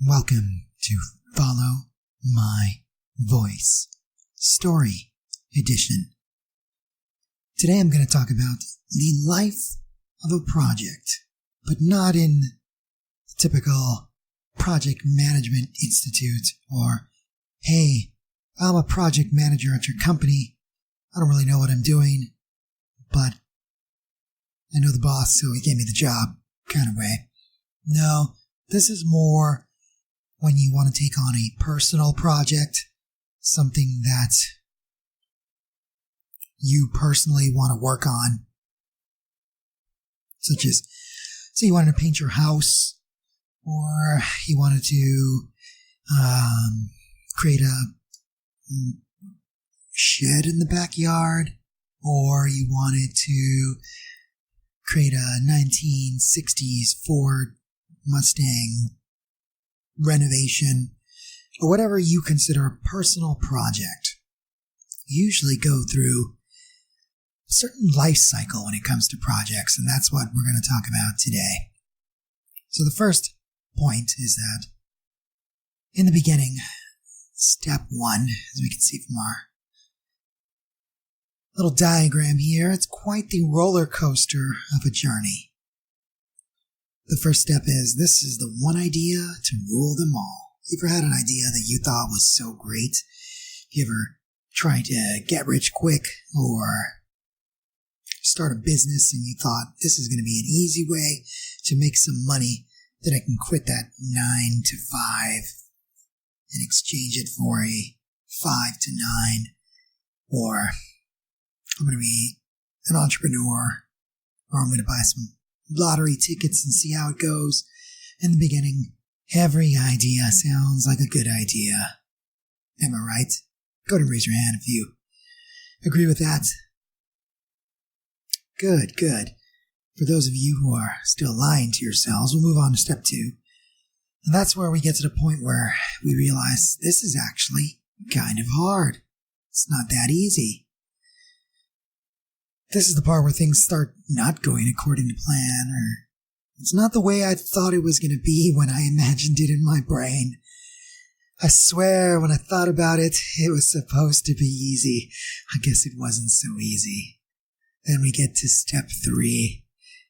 Welcome to Follow My Voice, Story Edition. Today I'm going to talk about the life of a project, but not in the typical project management institute or, hey, I'm a project manager at your company. I don't really know what I'm doing, but I know the boss, so he gave me the job kind of way. No, this is more when you want to take on a personal project, something that you personally want to work on, such as, say you wanted to paint your house, or you wanted to create a shed in the backyard, or you wanted to create a 1960s Ford Mustang renovation, or whatever you consider a personal project. You usually go through a certain life cycle when it comes to projects, and that's what we're going to talk about today. So the first point is that in the beginning, step one, as we can see from our little diagram here, it's quite the roller coaster of a journey. The first step is, this is the one idea to rule them all. You ever had an idea that you thought was so great? You ever tried to get rich quick or start a business and you thought, this is going to be an easy way to make some money that I can quit that 9 to 5 and exchange it for a 5 to 9, or I'm going to be an entrepreneur, or I'm going to buy some lottery tickets and see how it goes. In the beginning, every idea sounds like a good idea. Am I right? Go ahead and raise your hand if you agree with that. Good. For those of you who are still lying to yourselves, we'll move on to step 2. And that's where we get to the point where we realize this is actually kind of hard. It's not that easy. This is the part where things start not going according to plan, or it's not the way I thought it was going to be when I imagined it in my brain. I swear, when I thought about it, it was supposed to be easy. I guess it wasn't so easy. Then we get to step 3,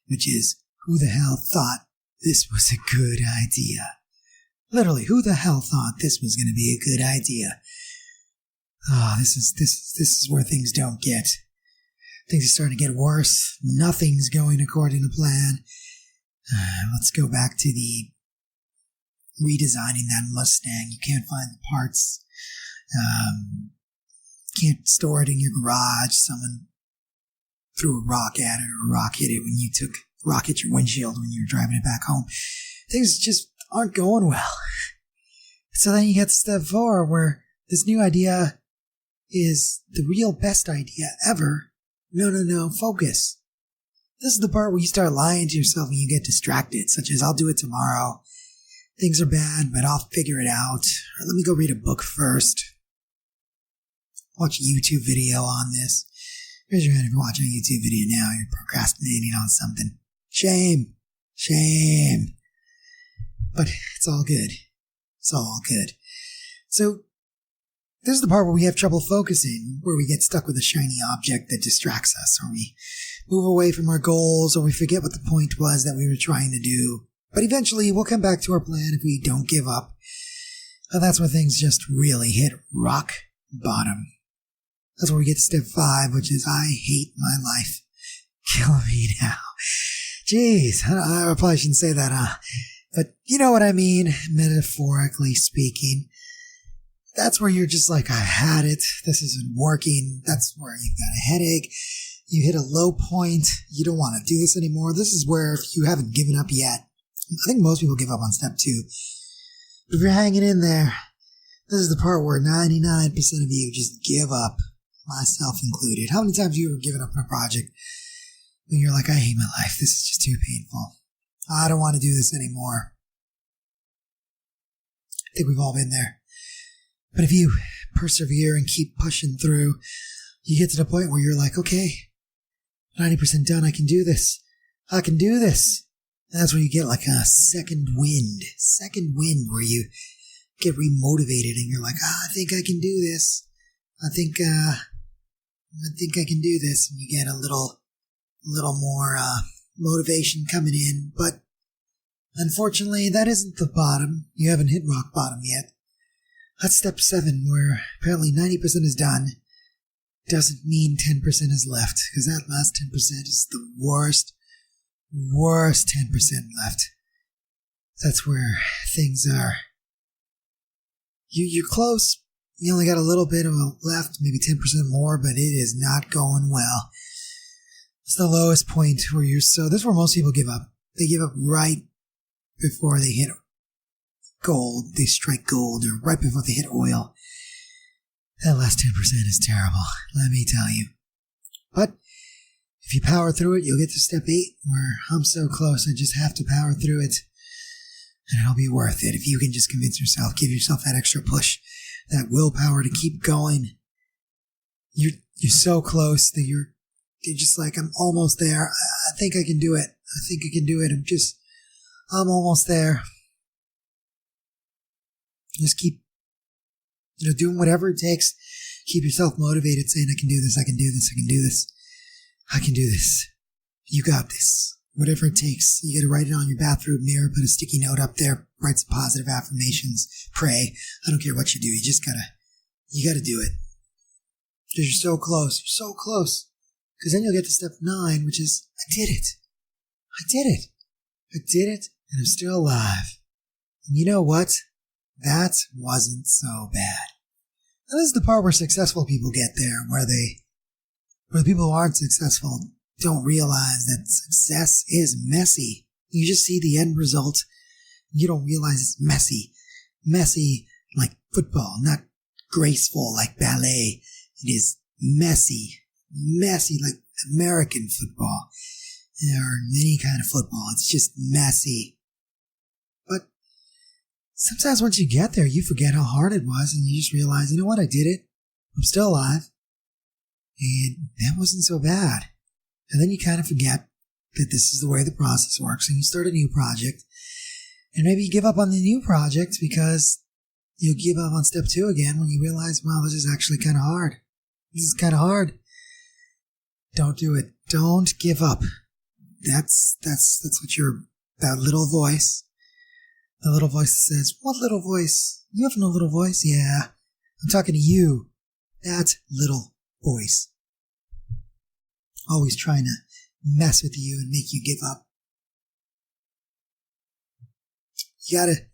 which is, who the hell thought this was a good idea? Literally, who the hell thought this was going to be a good idea? This is where things don't get. Things are starting to get worse. Nothing's going according to plan. Let's go back to the redesigning that Mustang. You can't find the parts. Can't store it in your garage. Someone threw a rock at it, or a rock hit it when you took rock hit your windshield when you were driving it back home. Things just aren't going well. So then you get to step 4, where this new idea is the real best idea ever. No, focus. This is the part where you start lying to yourself and you get distracted, such as, I'll do it tomorrow. Things are bad, but I'll figure it out. Or let me go read a book first. Watch a YouTube video on this. Raise your hand if you're watching a YouTube video now. You're procrastinating on something. Shame. But it's all good. So, this is the part where we have trouble focusing, where we get stuck with a shiny object that distracts us, or we move away from our goals, or we forget what the point was that we were trying to do. But eventually, we'll come back to our plan if we don't give up. And that's when things just really hit rock bottom. That's where we get to step 5, which is, I hate my life. Kill me now. Jeez, I probably shouldn't say that, huh? But you know what I mean, metaphorically speaking. That's where you're just like, I had it. This isn't working. That's where you've got a headache. You hit a low point. You don't want to do this anymore. This is where, if you haven't given up yet, I think most people give up on step 2. But if you're hanging in there, this is the part where 99% of you just give up, myself included. How many times have you ever given up on a project when you're like, I hate my life. This is just too painful. I don't want to do this anymore. I think we've all been there. But if you persevere and keep pushing through, you get to the point where you're like, okay, 90% done. I can do this. And that's when you get like a second wind where you get remotivated and you're like, I think I can do this. I think I can do this. And you get a little more motivation coming in. But unfortunately, that isn't the bottom. You haven't hit rock bottom yet. That's step 7, where apparently 90% is done. Doesn't mean 10% is left, because that last 10% is the worst 10% left. That's where things are. You're close. You only got a little bit of left, maybe 10% more, but it is not going well. It's the lowest point where this is where most people give up. They give up right before they hit gold. They strike gold, or right before they hit oil. That last 10% is terrible, let me tell you. But if you power through it, you'll get to step 8, where I'm so close, I just have to power through it. And it'll be worth it if you can just convince yourself, give yourself that extra push, that willpower to keep going. You're so close that you're just like, I'm almost there. I think I can do it. I'm almost there. Just keep, doing whatever it takes. Keep yourself motivated, saying, I can do this, I can do this, I can do this. I can do this. You got this. Whatever it takes. You gotta write it on your bathroom mirror, put a sticky note up there, write some positive affirmations, pray. I don't care what you do, you gotta do it. Because you're so close, Because then you'll get to step 9, which is, I did it, and I'm still alive. And you know what? That wasn't so bad. Now, this is the part where successful people get there, where the people who aren't successful don't realize that success is messy. You just see the end result. You don't realize it's messy. Messy like football, not graceful like ballet. It is messy like American football, or any kind of football. It's just messy. But sometimes once you get there, you forget how hard it was, and you just realize, you know what, I did it. I'm still alive. And that wasn't so bad. And then you kind of forget that this is the way the process works, and you start a new project. And maybe you give up on the new project because you'll give up on step 2 again when you realize, wow, this is actually kind of hard. This is kind of hard. Don't do it. Don't give up. That's what that little voice, the little voice that says, what little voice? You have no little voice? Yeah. I'm talking to you. That little voice. Always trying to mess with you and make you give up. You gotta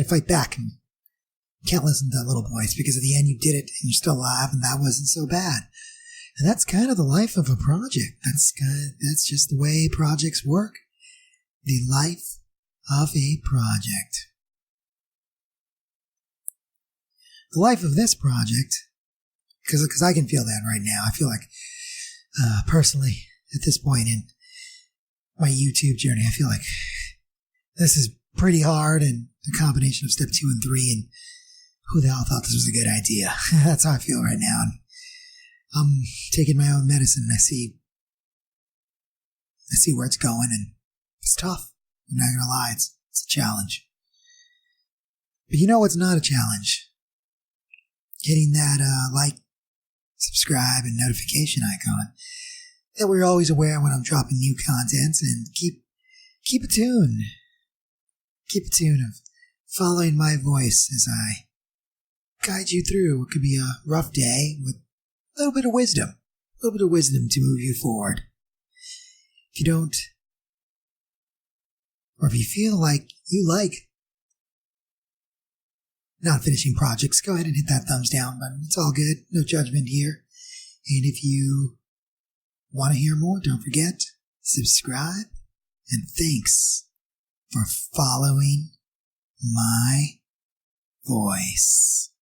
fight back. And you can't listen to that little voice, because at the end you did it and you're still alive, and that wasn't so bad. And that's kind of the life of a project. That's just the way projects work. The life of a project. The life of this project, because I can feel that right now. I feel like, personally, at this point in my YouTube journey, I feel like this is pretty hard, and the combination of step 2 and 3, and who the hell thought this was a good idea? That's how I feel right now. And I'm taking my own medicine, and I see where it's going, and it's tough. I'm not gonna lie, it's a challenge. But you know what's not a challenge? Getting that like, subscribe, and notification icon. That we're always aware when I'm dropping new content, and keep a tune. Keep a tune of following my voice as I guide you through what could be a rough day with a little bit of wisdom to move you forward. If you don't, or if you feel like you like not finishing projects, go ahead and hit that thumbs down button. It's all good. No judgment here. And if you want to hear more, don't forget, subscribe, and thanks for following my voice.